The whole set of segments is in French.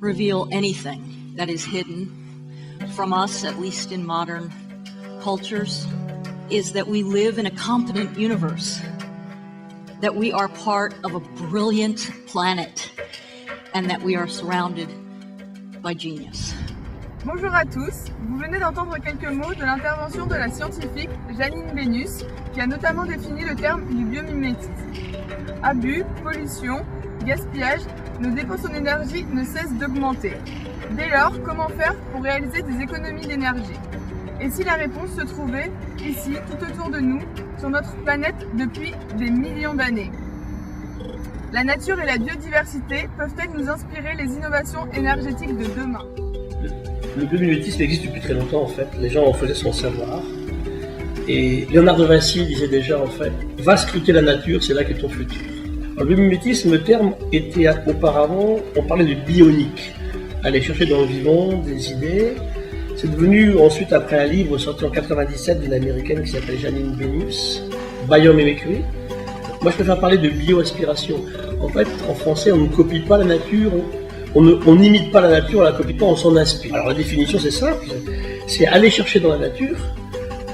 reveal anything that is hidden from us, at least in modern cultures, is that we live in a competent universe, that we are part of a brilliant planet, and that we are surrounded by genius. Bonjour à tous, vous venez d'entendre quelques mots de l'intervention de la scientifique Janine Benyus, qui a notamment défini le terme du biomimétisme. Abus, pollution, gaspillage, nos dépenses en énergie ne cessent d'augmenter. Dès lors, comment faire pour réaliser des économies d'énergie? Et si la réponse se trouvait ici, tout autour de nous, sur notre planète depuis des millions d'années? La nature et la biodiversité peuvent-elles nous inspirer les innovations énergétiques de demain? Le biomimétisme existe depuis très longtemps en fait, les gens en faisaient sans savoir. Et Léonard de Vinci disait déjà en fait, va scruter la nature, c'est là qu'est ton futur. Alors, le biomimétisme, le terme était auparavant, on parlait de bionique, aller chercher dans le vivant des idées. C'est devenu ensuite, après un livre sorti en 1997 d'une américaine qui s'appelle Janine Benyus, Biomimicry. Moi je préfère parler de bioaspiration. En fait, en français, on ne copie pas la nature, on n'imite pas la nature, on ne la copie pas, on s'en inspire. Alors la définition c'est simple, c'est aller chercher dans la nature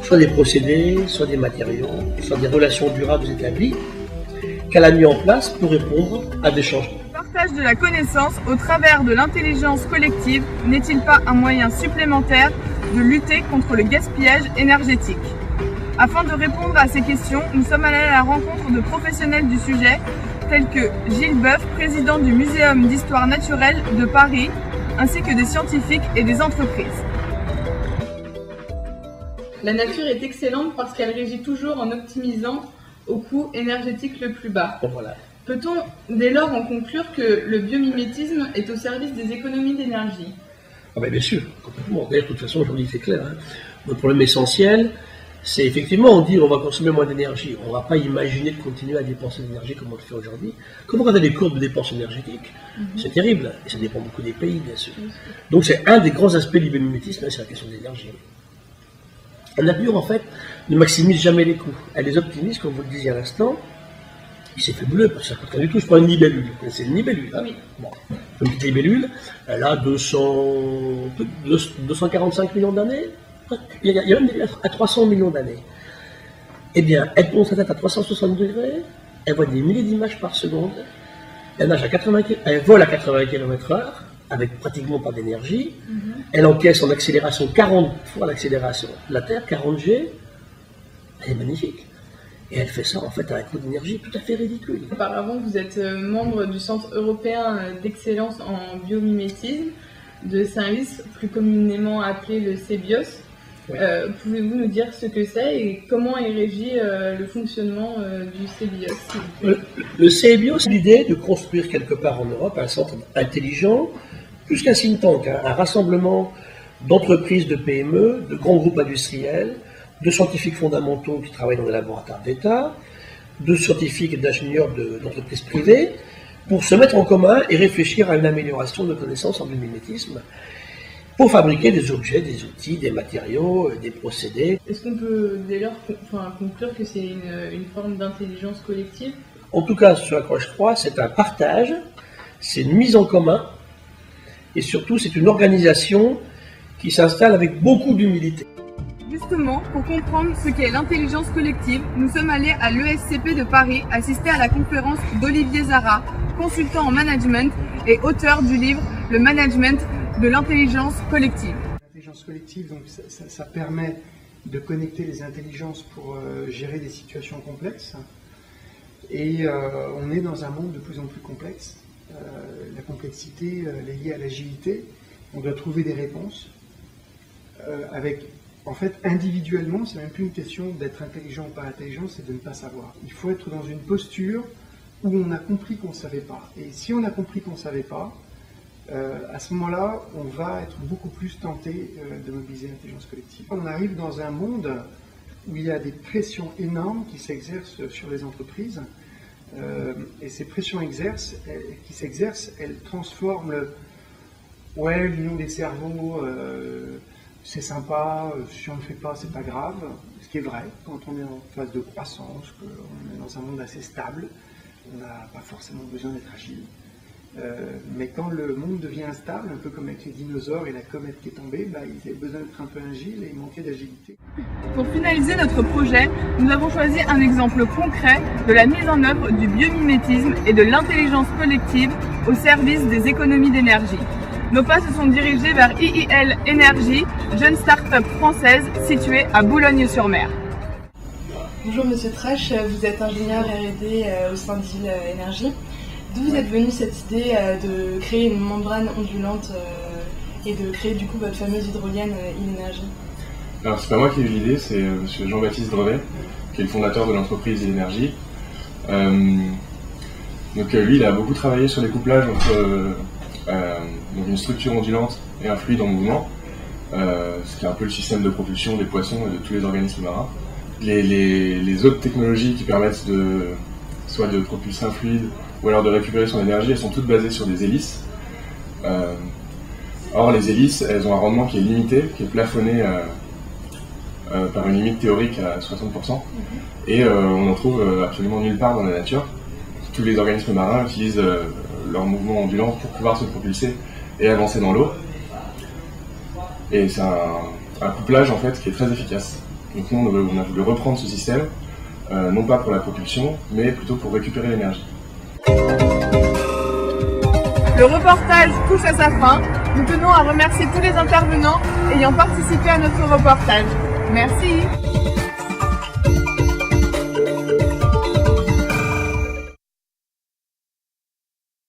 soit des procédés, soit des matériaux, soit des relations durables établies qu'elle a mis en place pour répondre à des changements. Le partage de la connaissance au travers de l'intelligence collective n'est-il pas un moyen supplémentaire de lutter contre le gaspillage énergétique? Afin de répondre à ces questions, nous sommes allés à la rencontre de professionnels du sujet, tels que Gilles Boeuf, président du Muséum d'Histoire Naturelle de Paris, ainsi que des scientifiques et des entreprises. La nature est excellente parce qu'elle régit toujours en optimisant au coût énergétique le plus bas. Voilà. Peut-on dès lors en conclure que le biomimétisme est au service des économies d'énergie? Ah ben bien sûr, complètement. D'ailleurs, de toute façon, aujourd'hui c'est clair. Le problème essentiel, c'est effectivement, on dit on va consommer moins d'énergie. On ne va pas imaginer de continuer à dépenser de l'énergie comme on le fait aujourd'hui. Comme on regarde les courbes de dépenses énergétiques, c'est terrible. Et ça dépend beaucoup des pays, bien sûr. Donc c'est un des grands aspects du biomimétisme, c'est la question de l'énergie. La nature, en fait, ne maximise jamais les coûts. Elle les optimise, comme vous le disiez à l'instant. Et c'est fabuleux, parce que ça coûte rien du tout. Je prends une libellule. Vous connaissez une libellule, hein? Oui. Bon. Une petite libellule, elle a 245 millions d'années. Il y a même à 300 millions d'années. Eh bien, elle tourne sa tête à 360 degrés, elle voit des milliers d'images par seconde, elle vole à 80 km/h, avec pratiquement pas d'énergie, elle encaisse en accélération 40 fois l'accélération de la Terre, 40 G, elle est magnifique. Et elle fait ça en fait à un coût d'énergie tout à fait ridicule. Auparavant, vous êtes membre du Centre européen d'excellence en biomimétisme, de service plus communément appelé le CBIOS. Oui. Pouvez-vous nous dire ce que c'est et comment est régi le fonctionnement du CBIOS? Le CBIOS, c'est l'idée de construire quelque part en Europe un centre intelligent, plus qu'un think tank, un rassemblement d'entreprises, de PME, de grands groupes industriels, de scientifiques fondamentaux qui travaillent dans des laboratoires d'État, de scientifiques et d'ingénieurs d'entreprises privées, pour se mettre en commun et réfléchir à une amélioration de connaissances en biomimétisme, pour fabriquer des objets, des outils, des matériaux, des procédés. Est-ce qu'on peut dès lors conclure que c'est une forme d'intelligence collective? En tout cas, ce à quoi je crois, c'est un partage, c'est une mise en commun, et surtout c'est une organisation qui s'installe avec beaucoup d'humilité. Justement, pour comprendre ce qu'est l'intelligence collective, nous sommes allés à l'ESCP de Paris assister à la conférence d'Olivier Zara, consultant en management et auteur du livre « Le management de l'intelligence collective ». L'intelligence collective, donc, ça permet de connecter les intelligences pour gérer des situations complexes. Et on est dans un monde de plus en plus complexe. La complexité est liée à l'agilité. On doit trouver des réponses en fait, individuellement, c'est même plus une question d'être intelligent ou pas intelligent, c'est de ne pas savoir. Il faut être dans une posture où on a compris qu'on ne savait pas. Et si on a compris qu'on ne savait pas, à ce moment-là, on va être beaucoup plus tenté de mobiliser l'intelligence collective. On arrive dans un monde où il y a des pressions énormes qui s'exercent sur les entreprises, et ces pressions qui s'exercent, elles transforment l'union des cerveaux, c'est sympa, si on ne le fait pas, c'est pas grave, ce qui est vrai quand on est en phase de croissance, qu'on est dans un monde assez stable, on n'a pas forcément besoin d'être agile. Mais quand le monde devient instable, un peu comme avec les dinosaures et la comète qui est tombée, ils avaient besoin d'être un peu agiles et ils manquaient d'agilité. Pour finaliser notre projet, nous avons choisi un exemple concret de la mise en œuvre du biomimétisme et de l'intelligence collective au service des économies d'énergie. Nos pas se sont dirigés vers IIL Énergie, jeune start-up française située à Boulogne-sur-Mer. Bonjour Monsieur Trash, vous êtes ingénieur R&D au sein d'IIL Énergie. D'où vous êtes venu cette idée de créer une membrane ondulante et de créer du coup votre fameuse hydrolienne IIL Énergie? Alors c'est pas moi qui ai eu l'idée, c'est Monsieur Jean-Baptiste Drevet, qui est le fondateur de l'entreprise IIL Énergie. Donc lui, il a beaucoup travaillé sur les couplages entre donc une structure ondulante et un fluide en mouvement, ce qui est un peu le système de propulsion des poissons et de tous les organismes marins. Les autres technologies qui permettent soit de propulser un fluide ou alors de récupérer son énergie, elles sont toutes basées sur des hélices. Or les hélices, elles ont un rendement qui est limité, qui est plafonné par une limite théorique à 60%, et on n'en trouve absolument nulle part dans la nature. Tous les organismes marins utilisent leur mouvement ondulant pour pouvoir se propulser et avancer dans l'eau. Et c'est un couplage en fait qui est très efficace. Donc nous on a voulu reprendre ce système, non pas pour la propulsion, mais plutôt pour récupérer l'énergie. Le reportage touche à sa fin. Nous tenons à remercier tous les intervenants ayant participé à notre reportage. Merci.